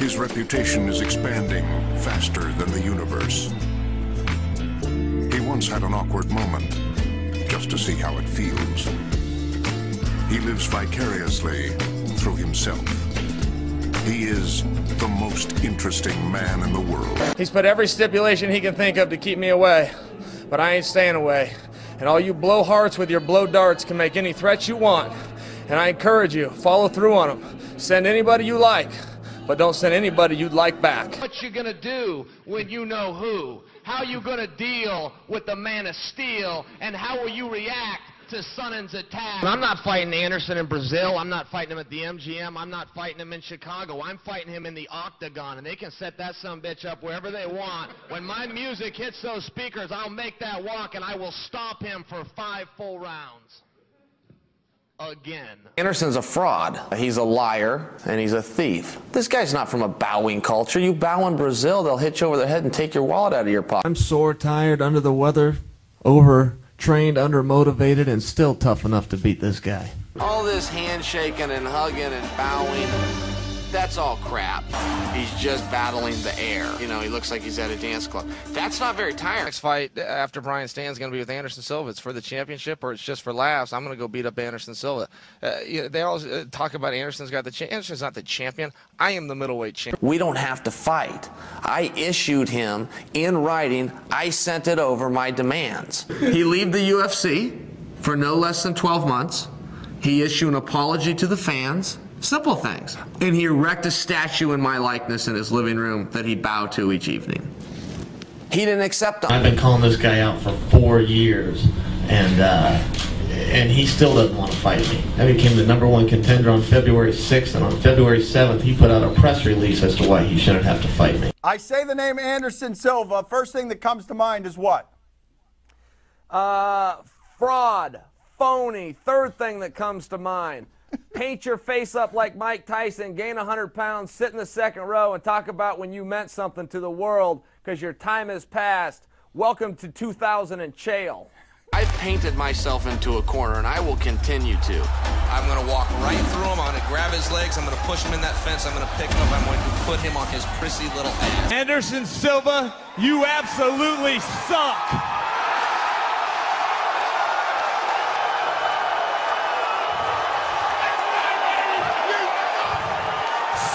His reputation is expanding faster than the universe. He once had an awkward moment, just to see how it feels. He lives vicariously through himself. He is the most interesting man in the world. He's put every stipulation he can think of to keep me away, but I ain't staying away. And all you blowhards with your blow darts can make any threats you want. And I encourage you, follow through on them. Send anybody you like, but don't send anybody you'd like back. What you gonna do when you know who? How you gonna deal with the Man of Steel? And how will you react to Sonnen's attack? I'm not fighting Anderson in Brazil. I'm not fighting him at the MGM. I'm not fighting him in Chicago. I'm fighting him in the Octagon, and they can set that sumbitch up wherever they want. When my music hits those speakers, I'll make that walk, and I will stop him for 5 full rounds. Again. Anderson's a fraud. He's a liar, and he's a thief. This guy's not from a bowing culture. You bow in Brazil, they'll hit you over the head and take your wallet out of your pocket. I'm sore, tired, under the weather, overtrained, undermotivated, and still tough enough to beat this guy. All this handshaking and hugging and bowing, that's all crap. He's just battling the air. You know, he looks like he's at a dance club. That's not very tiring. Next fight after Brian Stan's going to be with Anderson Silva. It's for the championship or it's just for laughs. I'm going to go beat up Anderson Silva. They always talk about Anderson's got the champion. Anderson's not the champion. I am the middleweight champion. We don't have to fight. I issued him in writing. I sent it over my demands. He leave the UFC for no less than 12 months. He issue an apology to the fans. Simple things. And he erect a statue in my likeness in his living room that he bow to each evening. He didn't accept them. I've been calling this guy out for 4 years, and he still doesn't want to fight me. I became the #1 contender on February 6th, and on February 7th, he put out a press release as to why he shouldn't have to fight me. I say the name Anderson Silva. First thing that comes to mind is what? Fraud, phony. Third thing that comes to mind. Paint your face up like Mike Tyson, gain 100 pounds, sit in the second row, and talk about when you meant something to the world because your time has passed. Welcome to 2000 and Chael. I've painted myself into a corner, and I will continue to. I'm going to walk right through him. I'm going to grab his legs. I'm going to push him in that fence. I'm going to pick him up. I'm going to put him on his prissy little ass. Anderson Silva, you absolutely suck.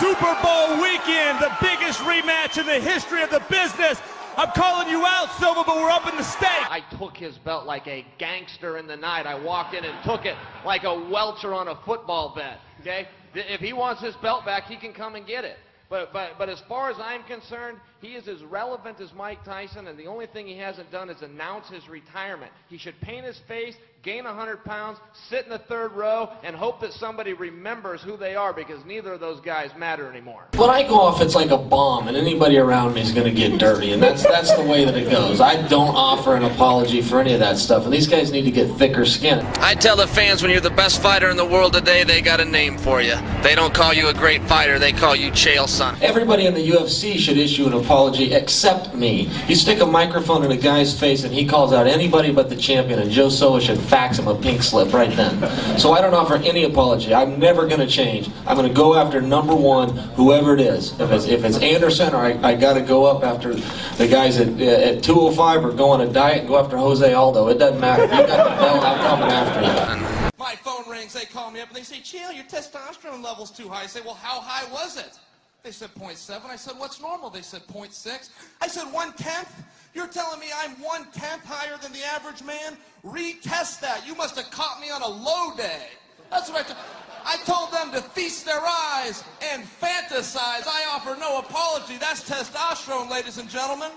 Super Bowl weekend, the biggest rematch in the history of the business. I'm calling you out, Silva, but we're up in the stake. I took his belt like a gangster in the night. I walked in and took it like a welcher on a football bet, okay? If he wants his belt back, he can come and get it. But as far as I'm concerned, he is as relevant as Mike Tyson, and the only thing he hasn't done is announce his retirement. He should paint his face, gain 100 pounds, sit in the third row, and hope that somebody remembers who they are, because neither of those guys matter anymore. When I go off, it's like a bomb, and anybody around me is going to get dirty, and that's the way that it goes. I don't offer an apology for any of that stuff, and these guys need to get thicker skin. I tell the fans when you're the best fighter in the world today, they got a name for you. They don't call you a great fighter, they call you Chael Sonnen. Everybody in the UFC should issue an apology except me. You stick a microphone in a guy's face and he calls out anybody but the champion, and Joe Sowa should fax him a pink slip right then. So I don't offer any apology. I'm never going to change. I'm going to go after #1, whoever it is. If it's Anderson, or I got to go up after the guys at 205, or go on a diet and go after Jose Aldo. It doesn't matter. If you got the belt, I'm coming after you. My phone rings, they call me up, and they say, Chael, your testosterone level's too high. I say, well, how high was it? They said 0.7. I said, what's normal? They said 0.6. I said, 1/10? You're telling me I'm 1/10 higher than the average man? Retest that. You must have caught me on a low day. That's what I told them to feast their eyes and fantasize. I offer no apology. That's testosterone, ladies and gentlemen.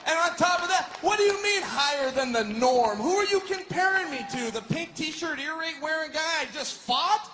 And on top of that, what do you mean higher than the norm? Who are you comparing me to? The pink t-shirt, earring wearing guy I just fought?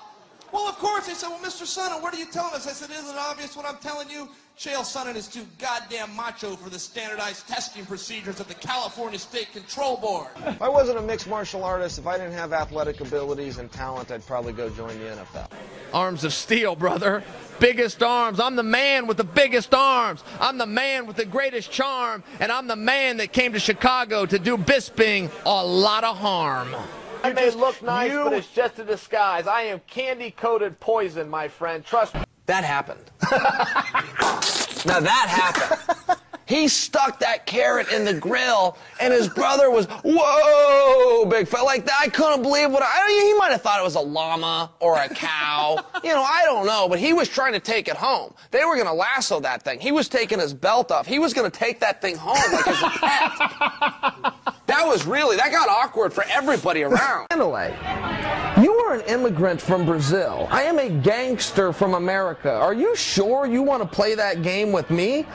Well, of course. They said, well, Mr. Sonnen, what are you telling us? I said, isn't it obvious what I'm telling you? Chael Sonnen is too goddamn macho for the standardized testing procedures of the California State Control Board. If I wasn't a mixed martial artist, if I didn't have athletic abilities and talent, I'd probably go join the NFL. Arms of steel, brother. Biggest arms. I'm the man with the biggest arms. I'm the man with the greatest charm. And I'm the man that came to Chicago to do Bisping a lot of harm. I may look nice, but it's just a disguise. I am candy-coated poison, my friend. Trust me. That happened. Now that happened. He stuck that carrot in the grill, and his brother was, whoa, big fella, like that. I couldn't believe he might have thought it was a llama or a cow. You know, I don't know, but he was trying to take it home. They were going to lasso that thing. He was taking his belt off. He was going to take that thing home like as a pet. That got awkward for everybody around. You are an immigrant from Brazil. I am a gangster from America. Are you sure you want to play that game with me?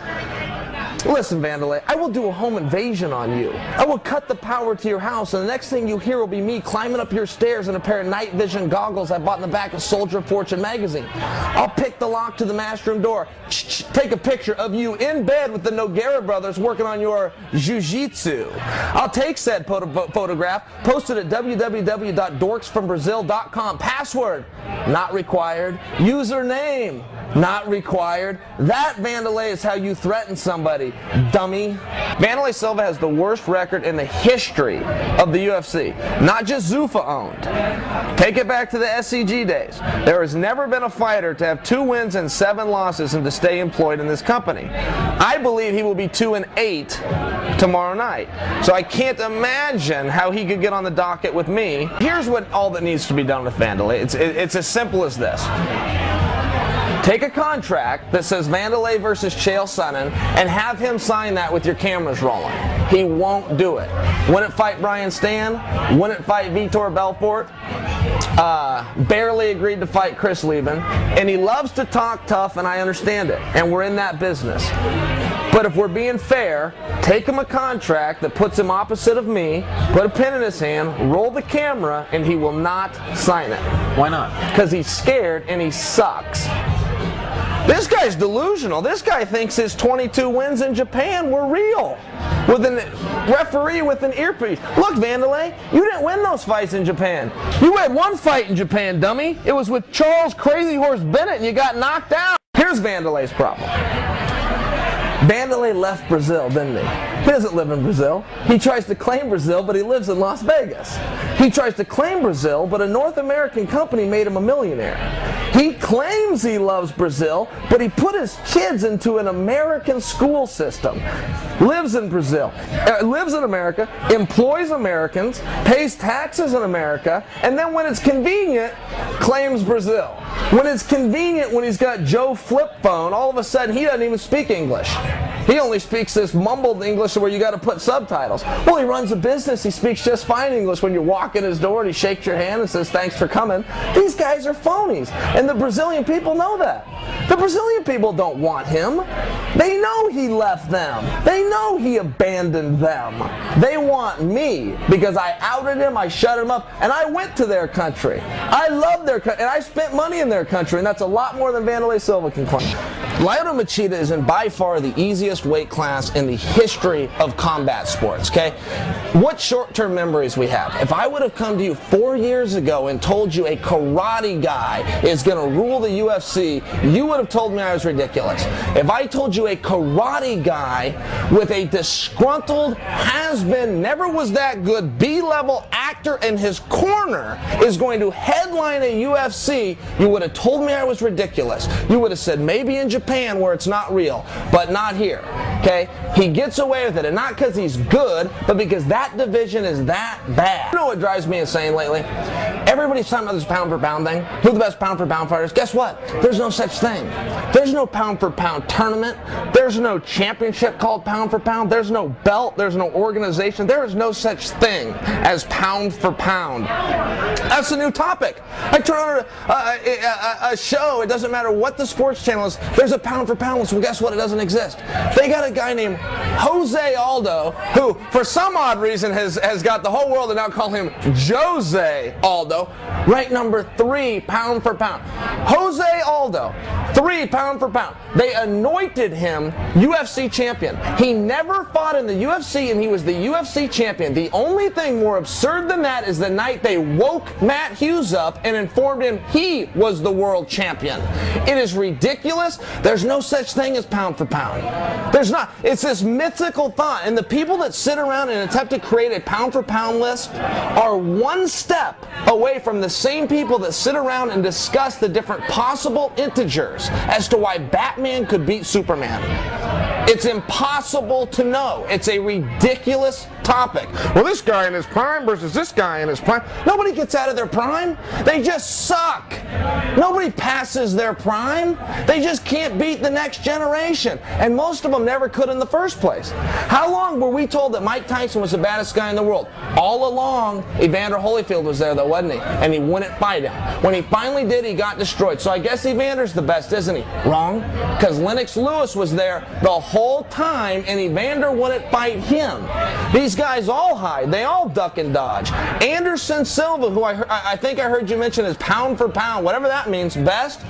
Listen, Vandalay, I will do a home invasion on you. I will cut the power to your house, and the next thing you hear will be me climbing up your stairs in a pair of night vision goggles I bought in the back of Soldier of Fortune magazine. I'll pick the lock to the master room door, take a picture of you in bed with the Nogueira brothers working on your jiu-jitsu. I'll take said photograph, post it at www.dorksfrombrazil.com. Password, not required. Username, not required. That, Vandalay, is how you threaten somebody, dummy. Vandalay Silva has the worst record in the history of the UFC. Not just Zuffa owned. Take it back to the SCG days. There has never been a fighter to have 2 wins and 7 losses and to stay employed in this company. I believe he will be 2-8 tomorrow night. So I can't imagine how he could get on the docket with me. Here's what all that needs to be done with Vandalay. It's as simple as this. Take a contract that says Vandalay versus Chael Sonnen and have him sign that with your cameras rolling. He won't do it. Wouldn't fight Brian Stan, wouldn't fight Vitor Belfort, barely agreed to fight Chris Lieben, and he loves to talk tough, and I understand it, and we're in that business. But if we're being fair, take him a contract that puts him opposite of me, put a pen in his hand, roll the camera, and he will not sign it. Why not? Because he's scared and he sucks. This guy's delusional. This guy thinks his 22 wins in Japan were real. With a referee with an earpiece. Look, Vandalay, you didn't win those fights in Japan. You had 1 fight in Japan, dummy. It was with Charles Crazy Horse Bennett and you got knocked out. Here's Vandalay's problem. Vandalay left Brazil, didn't he? He doesn't live in Brazil. He tries to claim Brazil, but he lives in Las Vegas. He tries to claim Brazil, but a North American company made him a millionaire. He claims he loves Brazil, but he put his kids into an American school system. Lives in Brazil, lives in America, employs Americans, pays taxes in America, and then when it's convenient, claims Brazil. When it's convenient, when he's got Joe Flip Phone, all of a sudden he doesn't even speak English. He only speaks this mumbled English where you got to put subtitles. Well, he runs a business. He speaks just fine English when you walk in his door and he shakes your hand and says, thanks for coming. These guys are phonies, and the Brazilian people know that. The Brazilian people don't want him. They know he left them. They know he abandoned them. They want me because I outed him, I shut him up, and I went to their country. I love their country, and I spent money in their country, and that's a lot more than Vandalay Silva can claim. Lyoto Machida is in by far the easiest weight class in the history of combat sports, okay? What short-term memories we have. If I would have come to you 4 years ago and told you a karate guy is going to rule the UFC, you would have told me I was ridiculous. If I told you a karate guy with a disgruntled, has-been, never was that good, B-level actor in his corner is going to headline a UFC, you would have told me I was ridiculous. You would have said maybe in Japan where it's not real, but not here. Okay? He gets away with it, and not because he's good, but because that division is that bad. You know what drives me insane lately? Everybody's talking about this pound-for-pound thing. Who are the best pound-for-pound fighters? Guess what? There's no such thing. There's no pound-for-pound tournament. There's no championship called pound-for-pound. There's no belt. There's no organization. There is no such thing as pound-for-pound. That's a new topic. I turn on a show. It doesn't matter what the sports channel is. There's a pound-for-pound list. Well, guess what? It doesn't exist. They got a guy named Jose Aldo who, for some odd reason, has got the whole world to now call him Jose Aldo, ranked number 3 pound for pound. Jose Aldo, 3 pound for pound. They anointed him UFC champion. He never fought in the UFC, and he was the UFC champion. The only thing more absurd than that is the night they woke Matt Hughes up and informed him he was the world champion. It is ridiculous. There's no such thing as pound for pound. There's not. It's this mythical thought. And the people that sit around and attempt to create a pound for pound list are one step away from the same people that sit around and discuss the different possible integers as to why Batman could beat Superman. It's impossible to know. It's a ridiculous topic. Well, this guy in his prime versus this guy in his prime. Nobody gets out of their prime. They just suck. Nobody passes their prime. They just can't beat the next generation. And most of them never could in the first place. How long were we told that Mike Tyson was the baddest guy in the world? All along, Evander Holyfield was there though, wasn't he? And he wouldn't fight him. When he finally did, he got destroyed. So I guess Evander's the best, isn't he? Wrong. Because Lennox Lewis was there the whole time and Evander wouldn't fight him. These guys all hide. They all duck and dodge. Anderson Silva, who I think I heard you mention as pound for pound, whatever that means, best,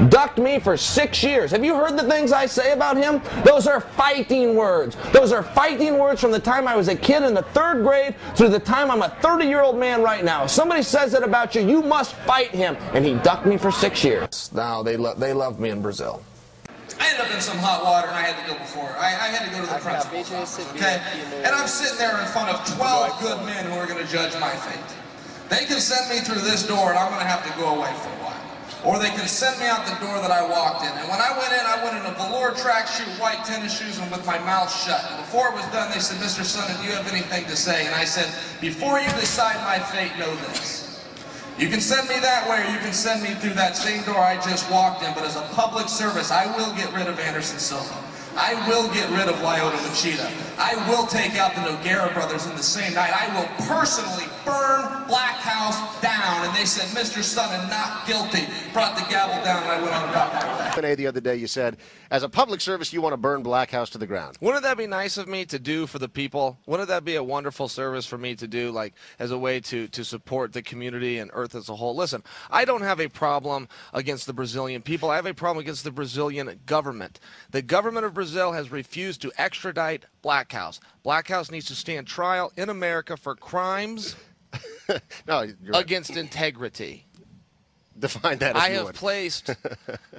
ducked me for 6 years. Have you heard the things I say about him? Those are fighting words. Those are fighting words from the time I was a kid in the 3rd grade through the time I'm a 30-year-old man right now. If somebody says it about you, you must fight him. And he ducked me for 6 years. Now they love me in Brazil. I ended up in some hot water and I had to go before. I had to go to the principal's office, okay? And I'm sitting there in front of 12 good men who are going to judge my fate. They can send me through this door and I'm going to have to go away for a while. Or they can send me out the door that I walked in. And when I went in a velour tracksuit, white tennis shoes, and with my mouth shut. And before it was done, they said, Mr. Sonnen, do you have anything to say? And I said, before you decide my fate, know this. You can send me that way, or you can send me through that same door I just walked in, but as a public service, I will get rid of Anderson Silva. I will get rid of Lyoto Machida. I will take out the Nogueira brothers in the same night. I will personally burn Black House down. And they said, Mr. Sonnen, not guilty. Brought the gavel down, and I went on about that. The other day you said, as a public service, you want to burn Black House to the ground. Wouldn't that be nice of me to do for the people? Wouldn't that be a wonderful service for me to do, like, as a way to support the community and Earth as a whole? Listen, I don't have a problem against the Brazilian people. I have a problem against the Brazilian government. The government of Brazil has refused to extradite Black House. Black House needs to stand trial in America for crimes against integrity. Define that as I have placed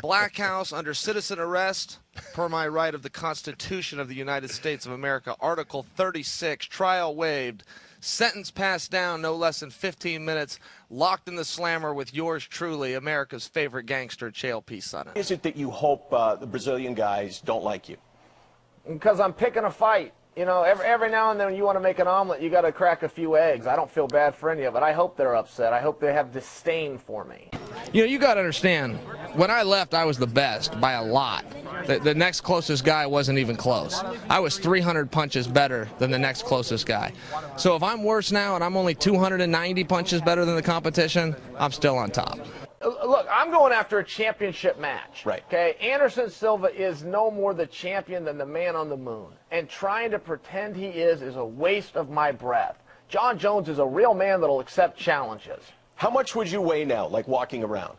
Black House under citizen arrest per my right of the Constitution of the United States of America, Article 36, trial waived, sentence passed down no less than 15 minutes, locked in the slammer with yours truly, America's favorite gangster, Chael P. Sonnen. Is it that you hope the Brazilian guys don't like you? Because I'm picking a fight. You know, every now and then when you want to make an omelet, you got to crack a few eggs. I don't feel bad for any of it. I hope they're upset. I hope they have disdain for me. You know, you got to understand, when I left, I was the best by a lot. The next closest guy wasn't even close. I was 300 punches better than the next closest guy. So if I'm worse now and I'm only 290 punches better than the competition, I'm still on top. Look, I'm going after a championship match. Right. Okay, Anderson Silva is no more the champion than the man on the moon. And trying to pretend he is a waste of my breath. John Jones is a real man that'll accept challenges. How much would you weigh now, like walking around?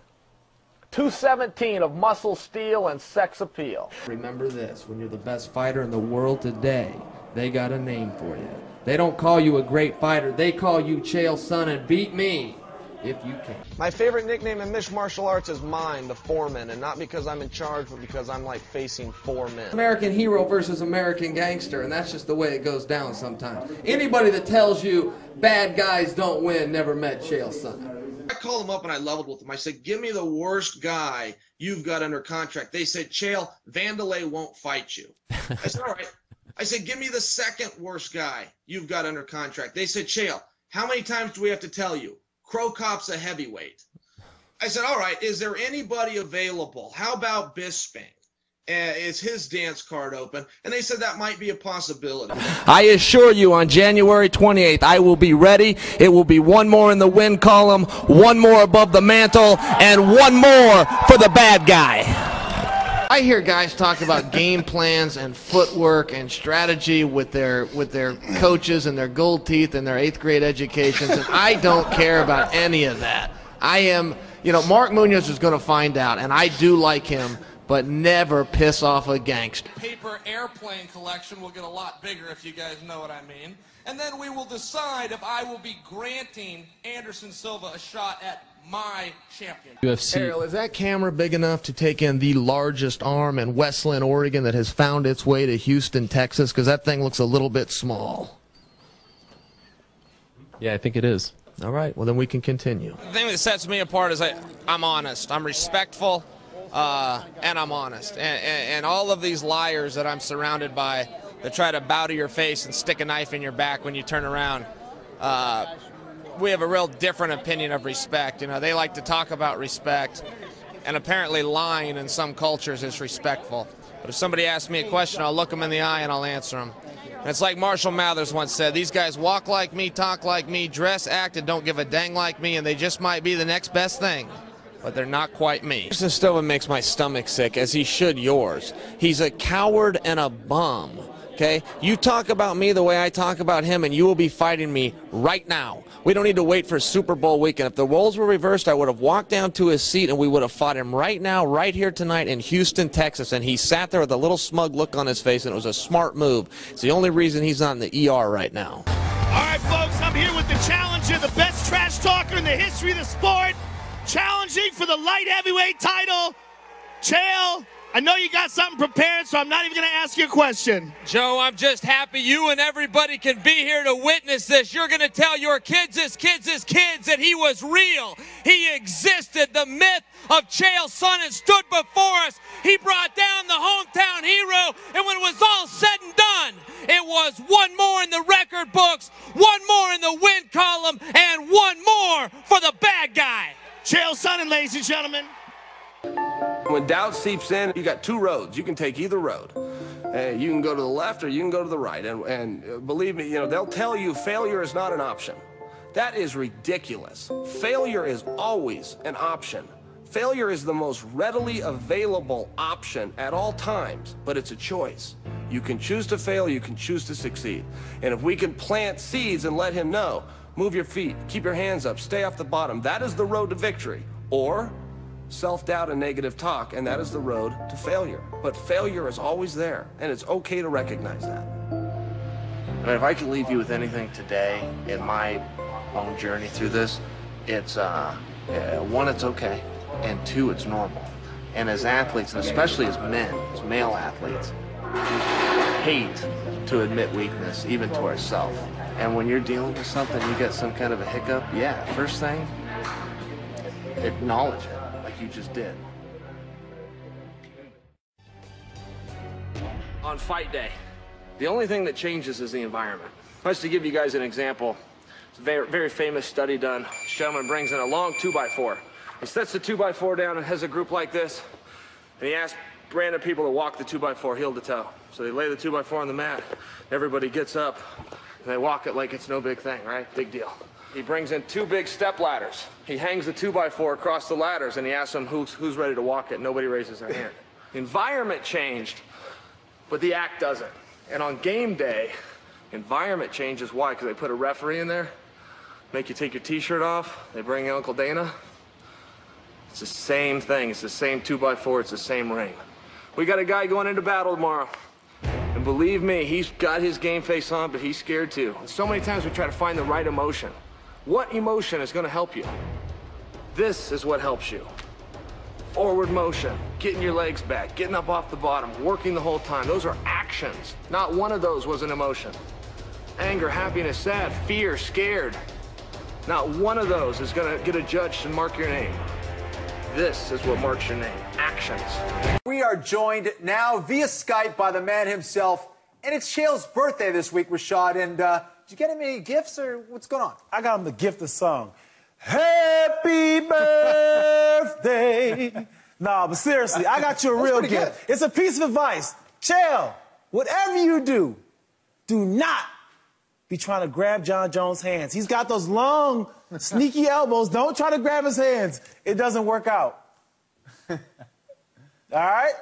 217 of muscle steel and sex appeal. Remember this, when you're the best fighter in the world today, they got a name for you. They don't call you a great fighter, they call you Chael Sonnen. Beat me if you can. My favorite nickname in mixed martial arts is mine, the foreman, and not because I'm in charge, but because I'm like facing 4 men. American hero versus American gangster, and that's just the way it goes down sometimes. Anybody that tells you bad guys don't win never met Chael Sonnen. I called them up and I leveled with them. I said, give me the worst guy you've got under contract. They said, Chael, Vanderlei won't fight you. I said, all right. I said, give me the second worst guy you've got under contract. They said, Chael, how many times do we have to tell you? Crow Cop's a heavyweight. I said, all right, is there anybody available? How about Bisping? Is his dance card open? And they said that might be a possibility. I assure you on January 28th, I will be ready. It will be one more in the win column, one more above the mantle, and one more for the bad guy. I hear guys talk about game plans and footwork and strategy with their coaches and their gold teeth and their 8th grade educations, and I don't care about any of that. I am, you know, Mark Munoz is going to find out, and I do like him, but never piss off a gangster. Paper airplane collection will get a lot bigger, if you guys know what I mean. And then we will decide if I will be granting Anderson Silva a shot at my champion. UFC. Ariel, is that camera big enough to take in the largest arm in Westland, Oregon that has found its way to Houston, Texas? Because that thing looks a little bit small. Yeah, I think it is. All right, well then we can continue. The thing that sets me apart is I'm honest. I'm respectful, and I'm honest. And all of these liars that I'm surrounded by that try to bow to your face and stick a knife in your back when you turn around, we have a real different opinion of respect. You know, they like to talk about respect, and apparently lying in some cultures is respectful. But if somebody asks me a question, I'll look them in the eye and I'll answer them. And it's like Marshall Mathers once said, these guys walk like me, talk like me, dress, act, and don't give a dang like me, and they just might be the next best thing, but they're not quite me. Anderson Silva makes my stomach sick, as he should yours. He's a coward and a bum. Okay? You talk about me the way I talk about him, and you will be fighting me right now. We don't need to wait for Super Bowl weekend. If the roles were reversed, I would have walked down to his seat, and we would have fought him right now, right here tonight in Houston, Texas. And he sat there with a little smug look on his face, and it was a smart move. It's the only reason he's not in the ER right now. All right, folks, I'm here with the challenger, the best trash talker in the history of the sport, challenging for the light heavyweight title, Chael. I know you got something prepared, so I'm not even going to ask you a question. Joe, I'm just happy you and everybody can be here to witness this. You're going to tell your kids that he was real. He existed. The myth of Chael Sonnen stood before us. He brought down the hometown hero, and when it was all said and done, it was one more in the record books, one more in the win column, and one more for the bad guy. Chael Sonnen, ladies and gentlemen. When doubt seeps in, you got two roads. You can take either road. You can go to the left or you can go to the right. And believe me, you know, they'll tell you failure is not an option. That is ridiculous. Failure is always an option. Failure is the most readily available option at all times, but it's a choice. You can choose to fail, you can choose to succeed. And if we can plant seeds and let him know, move your feet, keep your hands up, stay off the bottom, that is the road to victory. Or self-doubt and negative talk, and that is the road to failure. But failure is always there, and it's okay to recognize that. And if I could leave you with anything today in my own journey through this, it's one, it's okay, and two, it's normal. And as athletes, and especially as men, as male athletes, hate to admit weakness, even to ourselves. And when you're dealing with something, you get some kind of a hiccup, yeah, first thing, acknowledge it. You just did. On fight day, the only thing that changes is the environment. Just to give you guys an example, it's a very, very famous study done. This gentleman brings in a long 2x4. He sets the 2x4 down and has a group like this, and he asks random people to walk the 2x4 heel to toe. So they lay the 2x4 on the mat, everybody gets up, and they walk it like it's no big thing, right? Big deal. He brings in two big step ladders. He hangs the 2x4 across the ladders, and he asks them who's ready to walk it. Nobody raises their hand. The environment changed, but the act doesn't. And on game day, environment changes. Why? Because they put a referee in there, make you take your t-shirt off, they bring in Uncle Dana. It's the same thing. It's the same 2x4. It's the same ring. We got a guy going into battle tomorrow. And believe me, he's got his game face on, but he's scared too. And so many times we try to find the right emotion. What emotion is going to help you? This is what helps you. Forward motion, getting your legs back, getting up off the bottom, working the whole time. Those are actions. Not one of those was an emotion. Anger, happiness, sad, fear, scared. Not one of those is going to get adjudged and mark your name. This is what marks your name. Actions. We are joined now via Skype by the man himself, and it's Chael's birthday this week, Rashad, and did you get him any gifts, or what's going on? I got him the gift of song. Happy birthday. Nah, but seriously, I got you a real gift. It's a piece of advice. Chael, whatever you do, do not be trying to grab John Jones' hands. He's got those long, sneaky elbows. Don't try to grab his hands. It doesn't work out. All right?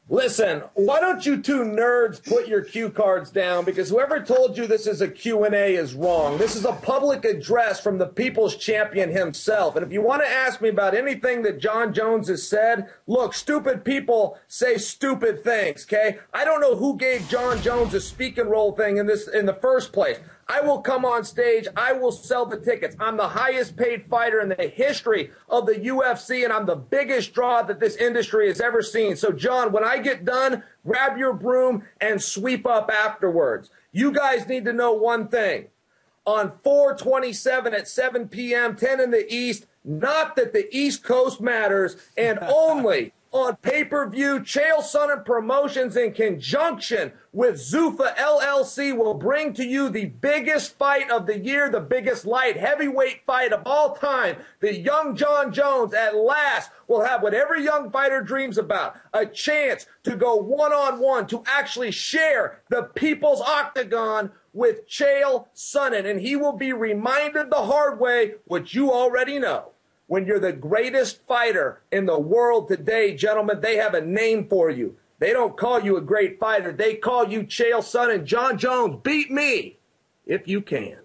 Listen, why don't you two nerds put your cue cards down, because whoever told you this is a Q&A is wrong. This is a public address from the people's champion himself. And if you want to ask me about anything that Jon Jones has said, look, stupid people say stupid things, okay? I don't know who gave Jon Jones a speaking role thing in the first place. I will come on stage. I will sell the tickets. I'm the highest paid fighter in the history of the UFC, and I'm the biggest draw that this industry has ever seen. So, John, when I get done, grab your broom and sweep up afterwards. You guys need to know one thing. On 4/27 at 7 p.m., 10 in the East, not that the East Coast matters, and only on pay-per-view, Chael Sonnen Promotions in conjunction with Zuffa LLC will bring to you the biggest fight of the year, the biggest light heavyweight fight of all time. The young Jon Jones at last will have what every young fighter dreams about, a chance to go one-on-one, to actually share the people's octagon with Chael Sonnen. And he will be reminded the hard way, what you already know. When you're the greatest fighter in the world today, gentlemen, they have a name for you. They don't call you a great fighter. They call you Chael Sonnen. Jon Jones, beat me if you can.